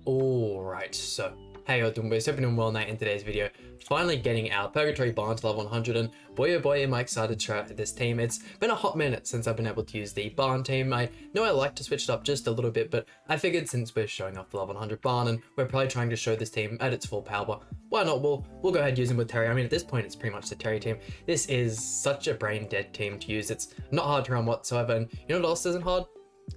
Alright, so how y'all doing, boys? Hope you're doing well now in today's video. Finally getting our Purgatory Barn to level 100, and boy oh boy am I excited to try out this team. It's been a hot minute since I've been able to use the Barn team. I know I like to switch it up just a little bit, but I figured since we're showing off the level 100 Barn and we're probably trying to show this team at its full power, why not? We'll go ahead using with Terry. I mean, at this point it's pretty much the Terry team. This is such a brain dead team to use. It's not hard to run whatsoever, and you know what else isn't hard?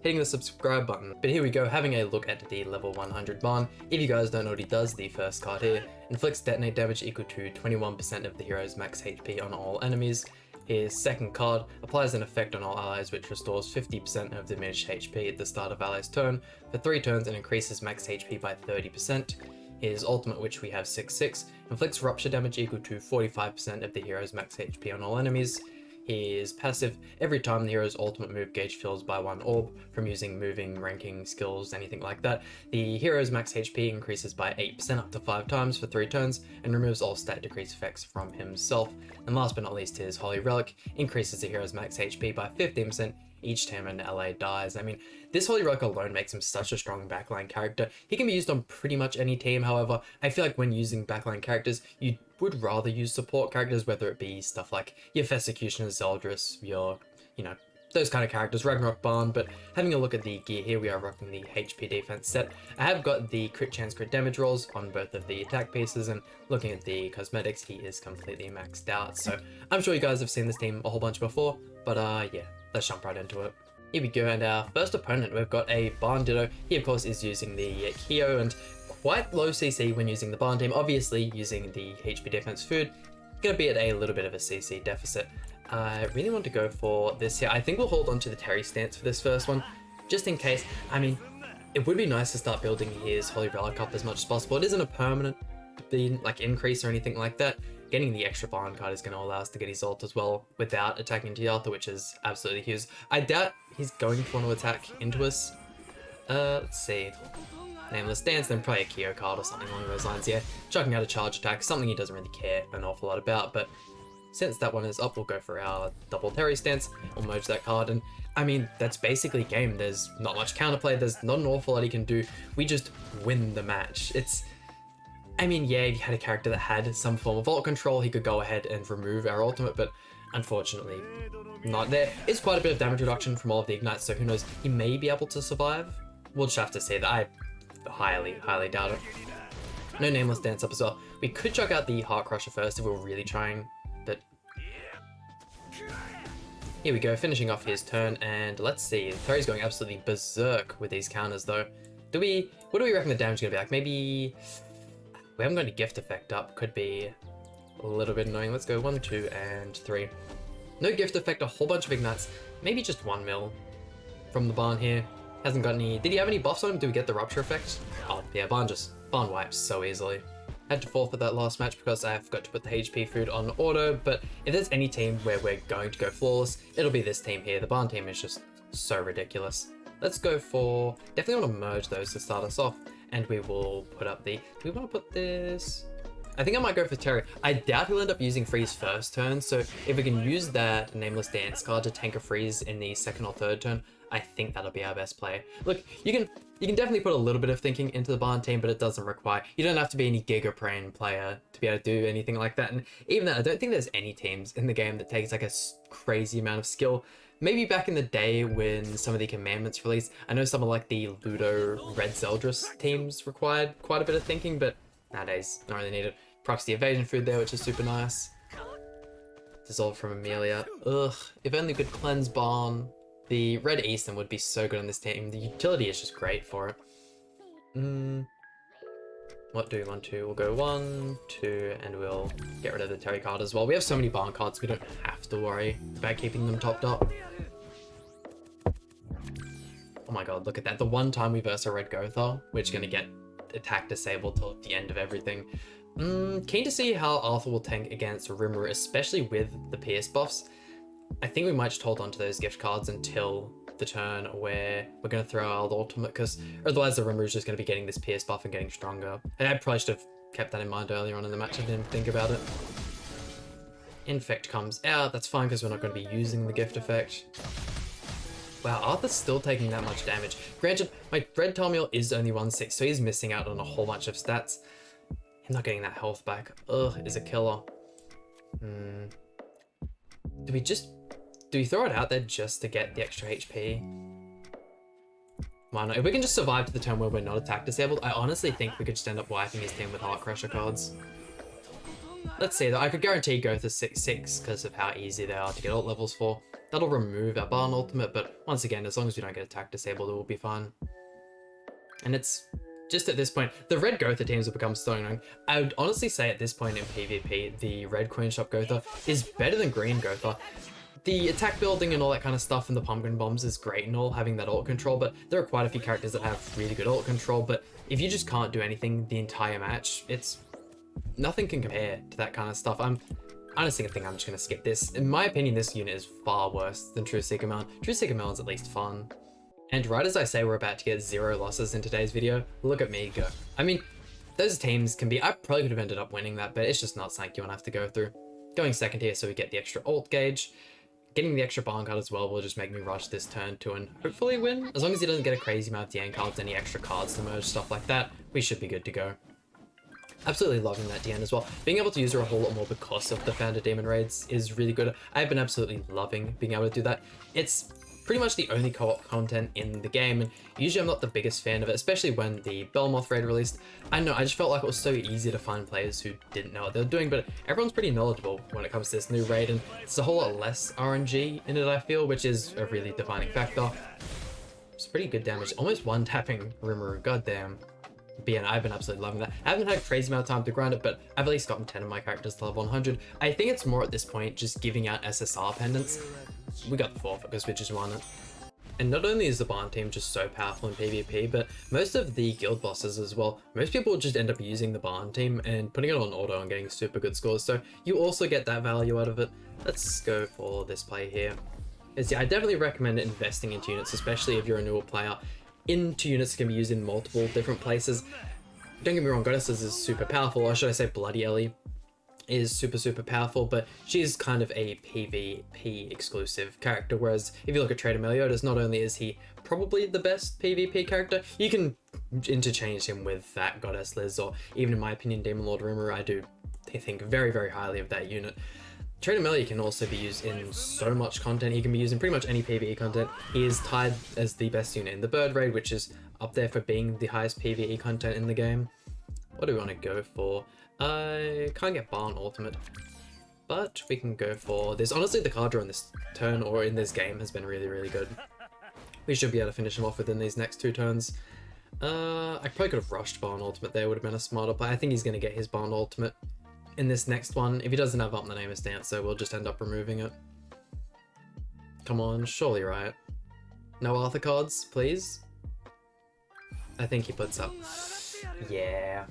Hitting the subscribe button. But here we go, having a look at the level 100 Barn. If you guys don't know what he does, the first card here inflicts detonate damage equal to 21% of the hero's max HP on all enemies. His second card applies an effect on all allies which restores 50% of diminished HP at the start of ally's turn for 3 turns and increases max HP by 30%. His ultimate, which we have 6/6, inflicts rupture damage equal to 45% of the hero's max HP on all enemies. His passive, every time the hero's ultimate move gauge fills by 1 orb from using moving, ranking, skills, anything like that, the hero's max HP increases by 8% up to 5 times for 3 turns and removes all stat decrease effects from himself. And last but not least, his Holy Relic increases the hero's max HP by 15% each time an ally dies. I mean, this Holy Relic alone makes him such a strong backline character. He can be used on pretty much any team, however, I feel like when using backline characters, you would rather use support characters, whether it be stuff like your Executioner, Zeldris, your, those kind of characters, Ragnarok Barn. But having a look at the gear here, we are rocking the HP defense set. I have got the crit chance, crit damage rolls on both of the attack pieces, and looking at the cosmetics, he is completely maxed out. So I'm sure you guys have seen this team a whole bunch before, but yeah, let's jump right into it. Here we go, and our first opponent, we've got a Barn Ditto. He of course is using the Kyo, and quite low CC when using the Barn team. Obviously using the HP defense food, gonna be at a little bit of a CC deficit. I really want to go for this here. I think we'll hold on to the Terry stance for this first one, just in case. I mean, it would be nice to start building his Holy Relic up as much as possible. It isn't a permanent increase or anything like that. Getting the extra Barn card is going to allow us to get his ult as well without attacking into Yaltha, which is absolutely huge. I doubt he's going to want to attack into us. Let's see. Nameless Dance, then probably a Kyo card or something along those lines. Yeah, chucking out a charge attack, something he doesn't really care an awful lot about, but since that one is up, we'll go for our double Terry stance. We'll merge that card, and I mean, that's basically game. There's not much counterplay, there's not an awful lot he can do. We just win the match. I mean, yeah, if you had a character that had some form of ult control, he could go ahead and remove our ultimate, but unfortunately, not there. It's quite a bit of damage reduction from all of the ignites, so who knows, he may be able to survive. We'll just have to see that. I highly doubt it. No Nameless Dance up as well. We could chuck out the Heart Crusher first if we were really trying, but here we go, finishing off his turn, and let's see. Terry's going absolutely berserk with these counters though. What do we reckon the damage is gonna be like? Maybe we haven't got any gift effect up, could be a little bit annoying. Let's go 1, 2, and 3. No gift effect, a whole bunch of ignites, maybe just 1 mil from the Barn here. Hasn't got any. Did he have any buffs on him? Do we get the rupture effect? Oh yeah, Barn wipes so easily. Had to forfeit that last match because I forgot to put the HP food on auto, but if there's any team where we're going to go flawless, it'll be this team here. The Barn team is just so ridiculous. Let's go for, definitely want to merge those to start us off, and we will put up the, do we want to put this? I think I might go for Terry. I doubt he'll end up using freeze first turn, so if we can use that Nameless Dance card to tank a freeze in the second or third turn, I think that'll be our best play. Look, you can definitely put a little bit of thinking into the Barn team, but it doesn't require, you don't have to be any Giga Brain player to be able to do anything like that. And even then, I don't think there's any teams in the game that takes like a crazy amount of skill. Maybe back in the day when some of the commandments released, I know some of like the Ludo Red Zeldris teams required quite a bit of thinking, but nowadays, not really needed. Procs the evasion food there, which is super nice. Dissolve from Amelia. Ugh, if only we could cleanse Barn. The Red Eastern would be so good on this team. The utility is just great for it. What do we want to? We'll go 1, 2, and we'll get rid of the Terry card as well. We have so many Barn cards, we don't have to worry about keeping them topped up. Oh my god, look at that. The one time we verse a Red Gothar, we're just gonna get attack disabled till the end of everything. Keen to see how Arthur will tank against Rimuru, especially with the Pierce buffs. I think we might just hold on to those gift cards until the turn where we're going to throw our ultimate, because otherwise the Rimuru is just going to be getting this Pierce buff and getting stronger. And I probably should have kept that in mind earlier on in the match. I didn't think about it. Infect comes out. That's fine because we're not going to be using the gift effect. Wow, Arthur's still taking that much damage. Granted, my red Tomiel is only 1/6, so he's missing out on a whole bunch of stats. Him not getting that health back, ugh, is a killer. Do we throw it out there just to get the extra HP? Why not? If we can just survive to the turn where we're not attack disabled, I honestly think we could just end up wiping his team with Heart Crusher cards. Let's see though, I could guarantee go to 6/6 because of how easy they are to get ult levels for. That'll remove our Barn ultimate, but once again, as long as we don't get attack disabled, it will be fine. And it's just at this point, the red Gotha teams have become so annoying. I would honestly say at this point in PvP, the red Queen Shop Gotha is better than green Gotha. The attack building and all that kind of stuff and the pumpkin bombs is great and all, having that ult control, but there are quite a few characters that have really good ult control, but if you just can't do anything the entire match, nothing can compare to that kind of stuff. I honestly think I'm just going to skip this. In my opinion, this unit is far worse than True Seeker Melon. True Seeker Melon's at least fun. And right as I say we're about to get 0 losses in today's video, look at me go. I mean, those teams can be, I probably could have ended up winning that, but it's just not something you want to have to go through. Going second here so we get the extra ult gauge. Getting the extra barn card as well will just make me rush this turn 2 and hopefully win. As long as he doesn't get a crazy amount of DN cards, any extra cards to merge, stuff like that, we should be good to go. Absolutely loving that DN as well. Being able to use her a whole lot more because of the Founder Demon raids is really good. I've been absolutely loving being able to do that. It's pretty much the only co-op content in the game, and usually I'm not the biggest fan of it, especially when the Belmoth raid released. I don't know, I just felt like it was so easy to find players who didn't know what they were doing, but everyone's pretty knowledgeable when it comes to this new raid, and there's a whole lot less RNG in it, I feel, which is a really defining factor. It's pretty good damage, almost one-tapping Rimuru, goddamn. But yeah, I've been absolutely loving that. I haven't had a crazy amount of time to grind it, but I've at least gotten 10 of my characters to level 100. I think it's more at this point just giving out SSR pendants. We got the 4th because we just won it. And not only is the Barn team just so powerful in PvP, but most of the guild bosses as well, most people just end up using the Barn team and putting it on auto and getting super good scores, so you also get that value out of it. Let's go for this play here. Yeah, I definitely recommend investing into units, especially if you're a newer player, into units that can be used in multiple different places. Don't get me wrong, Goddesses is super powerful, or should I say Bloody Ellie is super powerful, but she's kind of a PvP exclusive character, whereas if you look at Trader Meliodas, not only is he probably the best PvP character, you can interchange him with that Goddess Liz, or even in my opinion Demon Lord Rimuru. I do think very highly of that unit. Trader Melio can also be used in so much content. He can be used in pretty much any PvE content. He is tied as the best unit in the Bird Raid, which is up there for being the highest PvE content in the game. What do we want to go for? I can't get Barn Ultimate, but we can go for this. Honestly, the card draw in this turn or in this game has been really good. We should be able to finish him off within these next 2 turns. I probably could have rushed Barn Ultimate there, would have been a smarter play. I think he's going to get his Barn Ultimate in this next one. If he doesn't have Up the Name of Dancer, we'll just end up removing it. Come on, surely right. No Arthur cards, please. I think he puts up. Yeah.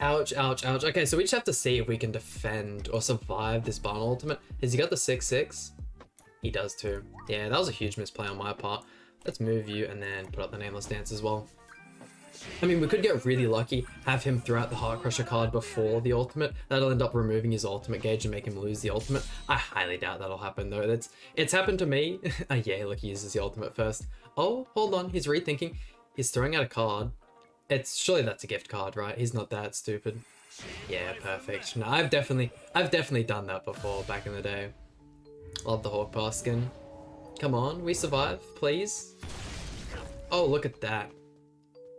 Ouch. Okay, so we just have to see if we can defend or survive this Barn Ultimate. Has he got the 6/6? He does too. Yeah, that was a huge misplay on my part. Let's move you and then put up the Nameless Dance as well. I mean, we could get really lucky, have him throw out the Heart Crusher card before the ultimate. That'll end up removing his ultimate gauge and make him lose the ultimate. I highly doubt that'll happen though. It's happened to me. Oh yeah, look, he uses the ultimate first. Oh, hold on, he's rethinking. He's throwing out a card. Surely that's a gift card, right? He's not that stupid. Yeah, perfect. No, I've definitely done that before back in the day. Love the Hawk Pass skin. Come on, we survive, please. Oh, look at that.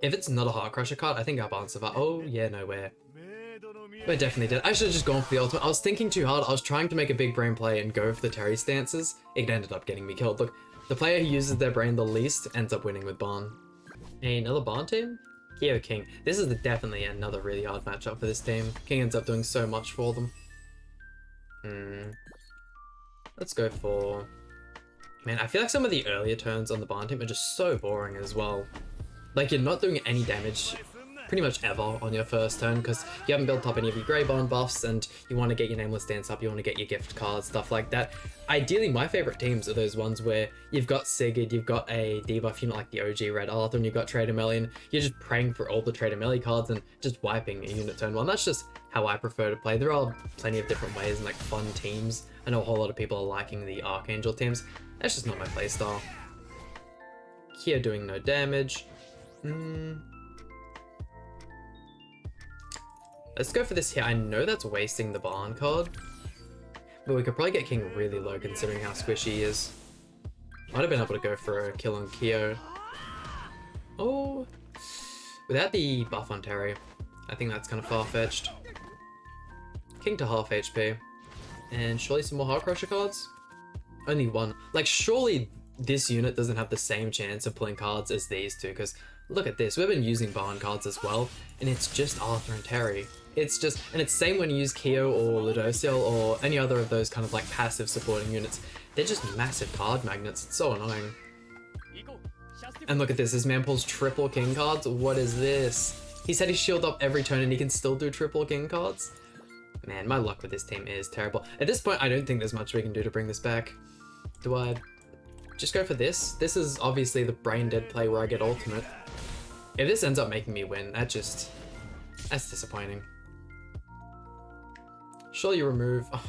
If it's not a Heart Crusher card, I think our Barn survive. Oh, yeah, no, we're definitely dead. I should have just gone for the ultimate. I was thinking too hard. I was trying to make a big brain play and go for the Terry stances. It ended up getting me killed. Look, the player who uses their brain the least ends up winning with Barn. Another Barn team? Kyo King. This is definitely another really hard matchup for this team. King ends up doing so much for them. Let's go for... Man, I feel like some of the earlier turns on the Barn team are just so boring as well. Like, you're not doing any damage pretty much ever on your first turn because you haven't built up any of your Grey Barn buffs and you want to get your Nameless Dance up, you want to get your gift cards, stuff like that. Ideally, my favorite teams are those ones where you've got Sigurd, you've got a debuff unit like the OG Red Arthur, and you've got Trader Melly, and you're just praying for all the Trader Melly cards and just wiping a unit turn 1. That's just how I prefer to play. There are plenty of different ways and like fun teams. I know a whole lot of people are liking the Archangel teams. That's just not my playstyle. Here doing no damage. Let's go for this here. I know that's wasting the Barn card, but we could probably get King really low considering how squishy he is. Might have been able to go for a kill on Kyo. Oh, without the buff on Terry, I think that's kind of far-fetched. King to half HP. And surely some more Heart Crusher cards? Only one. Like, surely this unit doesn't have the same chance of pulling cards as these two, because look at this. We've been using Barn cards as well, and it's just Arthur and Terry. It's just, and it's same when you use Kyo or Ludociel or any other of those kind of like passive supporting units. They're just massive card magnets. It's so annoying. And look at this man pulls triple King cards. What is this? He said he shielded up every turn and he can still do triple King cards? Man, my luck with this team is terrible. At this point, I don't think there's much we can do to bring this back. Do I just go for this? This is obviously the brain dead play where I get ultimate. If this ends up making me win, that's disappointing. Surely you remove... Oh.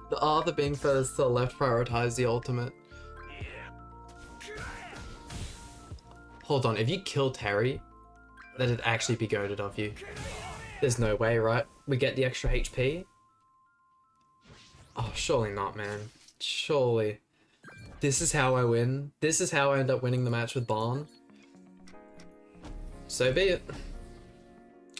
The Arthur being first to the left prioritize the ultimate. Hold on, if you kill Terry, that'd actually be goated of you. There's no way, right? We get the extra HP? Oh, surely not, man. Surely. This is how I win. This is how I end up winning the match with Barn. So be it.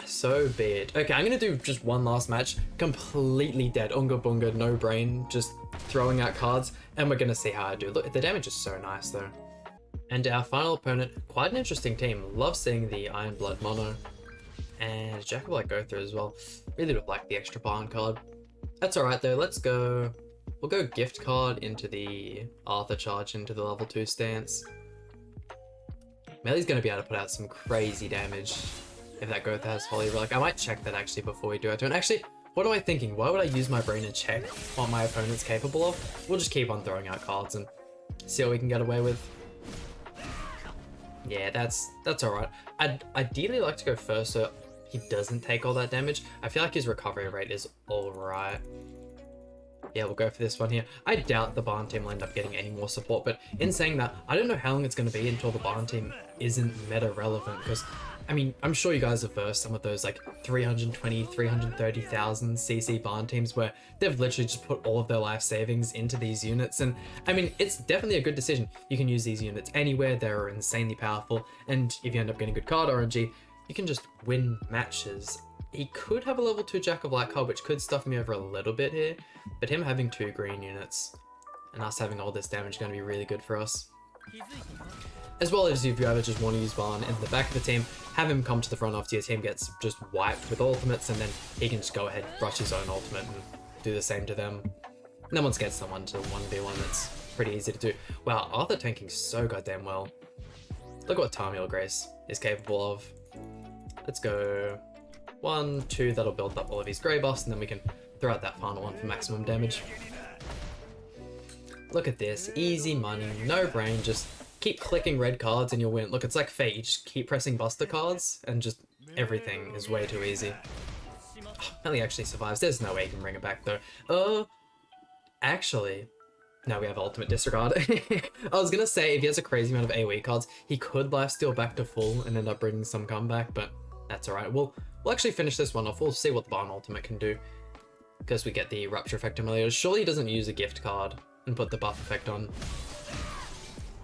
So be it. Okay, I'm gonna do just one last match. Completely dead. Unga bunga, no brain. Just throwing out cards. And we're gonna see how I do. Look, the damage is so nice, though. And our final opponent, quite an interesting team. Love seeing the Iron Blood mono. And Jack of Light go through as well. Really would like the extra Barn card. That's alright though, let's go. We'll go gift card into the Arthur charge into the level 2 stance. Melly's gonna be able to put out some crazy damage if that Gotha has Holy Relic. I might check that actually before we do our turn. Actually, what am I thinking? Why would I use my brain and check what my opponent's capable of? We'll just keep on throwing out cards and see what we can get away with. Yeah, that's alright. I'd ideally like to go first so he doesn't take all that damage. I feel like his recovery rate is alright. Yeah, we'll go for this one here. I doubt the Barn team will end up getting any more support, but in saying that, I don't know how long it's going to be until the Barn team isn't meta relevant, because I mean, I'm sure you guys have versed some of those like 320, 330,000 CC Barn teams where they've literally just put all of their life savings into these units. And I mean, it's definitely a good decision. You can use these units anywhere. They're insanely powerful. And if you end up getting good card RNG, you can just win matches. He could have a level 2 Jack of Light card, which could stuff me over a little bit here, but him having 2 green units and us having all this damage is going to be really good for us. As well as if you ever just want to use Barn in the back of the team, have him come to the front after your team gets just wiped with ultimates, and then he can just go ahead, rush his own ultimate and do the same to them. And then once gets someone to 1v1, that's pretty easy to do. Wow, Arthur tanking so goddamn well. Look what Tamil Grace is capable of. Let's go 1, 2, that'll build up all of his grey buffs, and then we can throw out that final one for maximum damage. Look at this, easy money, no brain, just keep clicking red cards and you'll win. Look, it's like Fate, you just keep pressing Buster cards and just everything is way too easy. Oh, Melly actually survives, there's no way you can bring it back though. Actually, no, we have ultimate disregard. I was gonna say, if he has a crazy amount of AoE cards, he could lifesteal back to full and end up bringing some comeback, but that's alright. We'll actually finish this one off. We'll see what the Barn ultimate can do, because we get the Rupture effect earlier. Surely he doesn't use a gift card and put the buff effect on.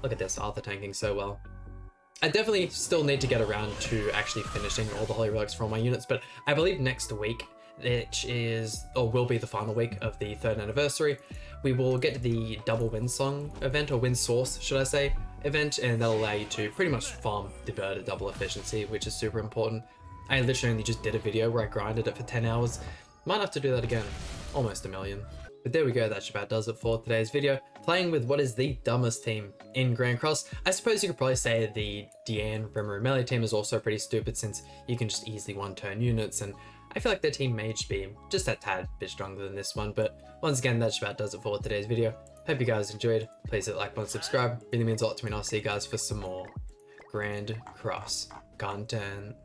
Look at this, Arthur tanking so well. I definitely still need to get around to actually finishing all the Holy Relics for all my units, but I believe next week, which is, or will be the final week of the 3rd anniversary, we will get to the double Windsong event, or Wind Source, should I say, event, and that'll allow you to pretty much farm the bird at double efficiency, which is super important. I literally only just did a video where I grinded it for 10 hours. Might have to do that again. Almost a million. But there we go, that about does it for today's video. Playing with what is the dumbest team in Grand Cross. I suppose you could probably say the Diane Rimuru Melee team is also pretty stupid, since you can just easily one-turn units, and I feel like their team may just be just a tad bit stronger than this one. But once again, that about does it for today's video. Hope you guys enjoyed. Please hit like button, subscribe. Really means a lot to me, and I'll see you guys for some more Grand Cross content.